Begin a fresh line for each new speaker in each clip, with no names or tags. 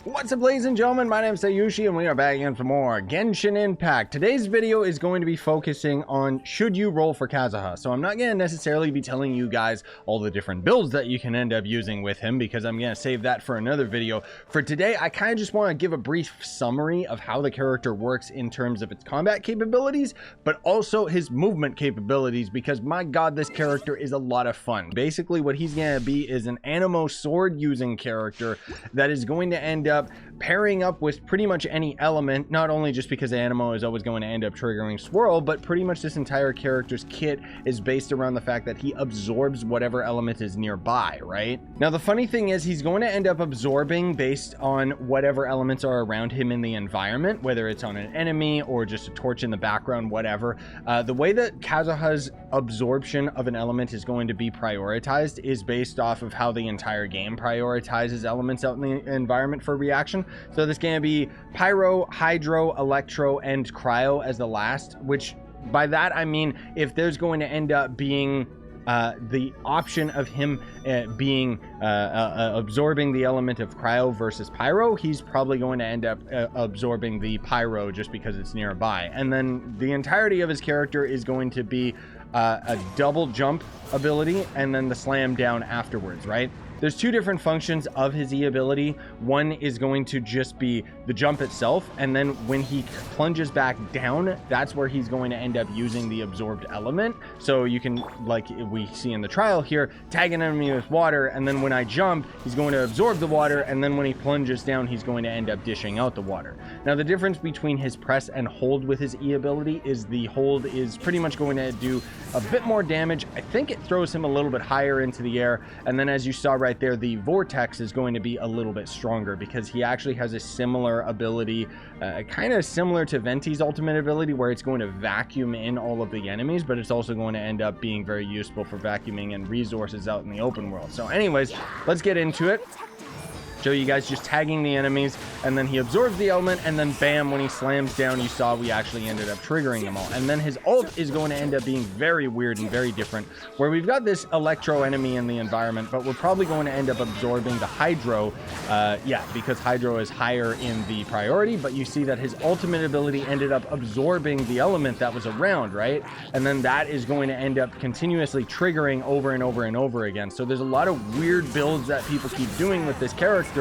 What's up, ladies and gentlemen? My name is Scyushi and we are back again for more Genshin Impact. Today's video is going to be focusing on should you roll for Kazuha. So I'm not going to necessarily be telling you guys all the different builds that you can end up using with him because I'm going to save that for another video. For today, I kind of just want to give a brief summary of how the character works in terms of its combat capabilities, but also his movement capabilities, because my god, this character is a lot of fun. Basically, what he's going to be is an anemo sword using character that is going to end up pairing up with pretty much any element, not only just because Anemo is always going to end up triggering Swirl, but pretty much this entire character's kit is based around the fact that he absorbs whatever element is nearby, right? Now, the funny thing is he's going to end up absorbing based on whatever elements are around him in the environment, whether it's on an enemy or just a torch in the background, whatever. The way that Kazuha's absorption of an element is going to be prioritized is based off of how the entire game prioritizes elements out in the environment for reaction. So there's going to be Pyro, Hydro, Electro, and Cryo as the last, which by that I mean if there's going to end up being the option of him absorbing the element of Cryo versus Pyro, he's probably going to end up absorbing the Pyro just because it's nearby. And then the entirety of his character is going to be a double jump ability and then the slam down afterwards, right? There's two different functions of his E ability. One is going to just be the jump itself, and then when he plunges back down, that's where he's going to end up using the absorbed element. So you can, like we see in the trial here, tag an enemy with water, and then when I jump, he's going to absorb the water, and then when he plunges down, he's going to end up dishing out the water. Now, the difference between his press and hold with his E ability is the hold is pretty much going to do a bit more damage. I think it throws him a little bit higher into the air, and then as you saw right there, the vortex is going to be a little bit stronger because he actually has a similar ability, kind of similar to Venti's ultimate ability, where it's going to vacuum in all of the enemies, but it's also going to end up being very useful for vacuuming in resources out in the open world. So anyways, let's get into it. Show you guys just tagging the enemies, and then he absorbs the element, and then bam, when he slams down, you saw we actually ended up triggering them all. And then his ult is going to end up being very weird and very different, where we've got this Electro enemy in the environment, but we're probably going to end up absorbing the Hydro, because Hydro is higher in the priority, but you see that his ultimate ability ended up absorbing the element that was around, right? And then that is going to end up continuously triggering over and over and over again. So there's a lot of weird builds that people keep doing with this character,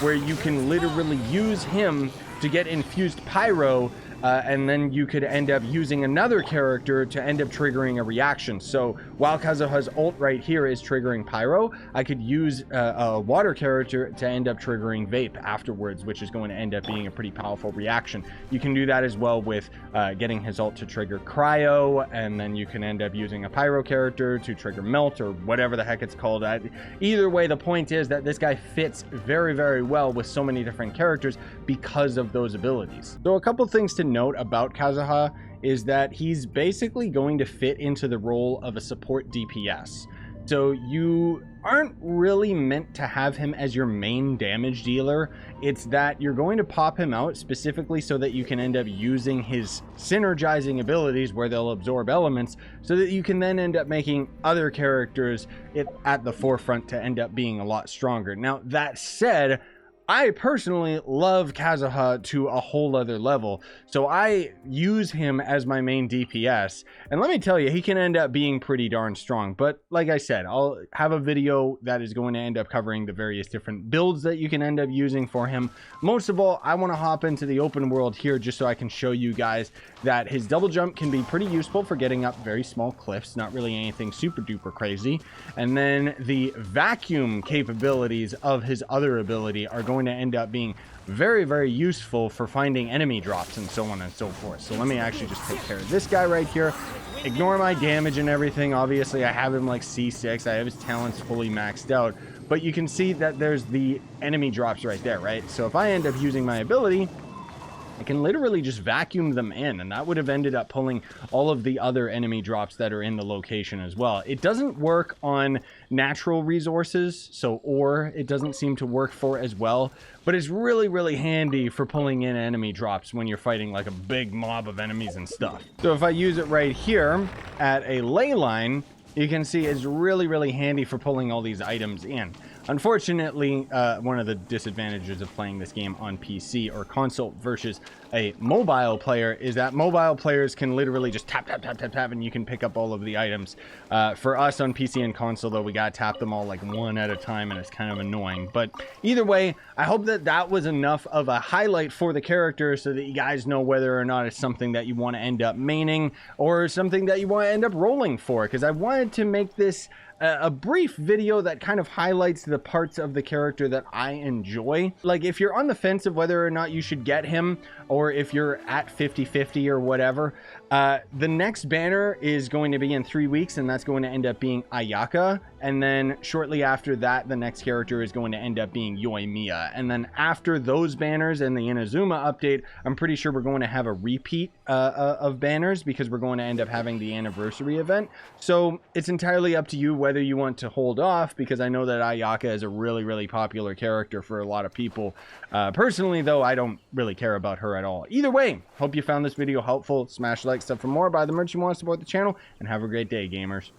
where you can literally use him to get infused Pyro, and then you could end up using another character to end up triggering a reaction. So while Kazuha's ult right here is triggering Pyro, I could use a water character to end up triggering Vape afterwards, which is going to end up being a pretty powerful reaction. You can do that as well with getting his ult to trigger Cryo, and then you can end up using a Pyro character to trigger Melt or whatever the heck it's called. Either way, the point is that this guy fits very, very well with so many different characters because of those abilities. So a couple things to note about Kazuha is that he's basically going to fit into the role of a support DPS. So you aren't really meant to have him as your main damage dealer. It's that you're going to pop him out specifically so that you can end up using his synergizing abilities where they'll absorb elements, so that you can then end up making other characters at the forefront to end up being a lot stronger. Now, that said, I personally love Kazuha to a whole other level, so I use him as my main DPS, and let me tell you, he can end up being pretty darn strong. But like I said, I'll have a video that is going to end up covering the various different builds that you can end up using for him. Most of all, I want to hop into the open world here just so I can show you guys that his double jump can be pretty useful for getting up very small cliffs, not really anything super duper crazy. And then the vacuum capabilities of his other ability are going to end up being very, very useful for finding enemy drops and so on and so forth. So let me actually just take care of this guy right here. Ignore my damage and everything. Obviously, I have him like C6. I have his talents fully maxed out. But you can see that there's the enemy drops right there, right? So if I end up using my ability, I can literally just vacuum them in, and that would have ended up pulling all of the other enemy drops that are in the location as well. It doesn't work on natural resources, so ore it doesn't seem to work for as well, but it's really, really handy for pulling in enemy drops when you're fighting like a big mob of enemies and stuff. So if I use it right here at a ley line, you can see it's really, really handy for pulling all these items in. Unfortunately, one of the disadvantages of playing this game on PC or console versus a mobile player is that mobile players can literally just tap, tap, tap, tap, tap, and you can pick up all of the items. For us on PC and console, though, we gotta tap them all like one at a time, and it's kind of annoying. But either way, I hope that that was enough of a highlight for the character so that you guys know whether or not it's something that you want to end up maining or something that you want to end up rolling for, because I wanted to make this a brief video that kind of highlights the parts of the character that I enjoy. Like, if you're on the fence of whether or not you should get him, or if you're at 50-50 or whatever, the next banner is going to be in 3 weeks, and that's going to end up being Ayaka. And then shortly after that, the next character is going to end up being Yoimiya. And then after those banners and the Inazuma update, I'm pretty sure we're going to have a repeat of banners, because we're going to end up having the anniversary event. So it's entirely up to you whether you want to hold off, because I know that Ayaka is a really, really popular character for a lot of people. Personally, though, I don't really care about her at all. Either way, hope you found this video helpful. Smash like, sub for more, buy the merch you want to support the channel, and have a great day, gamers.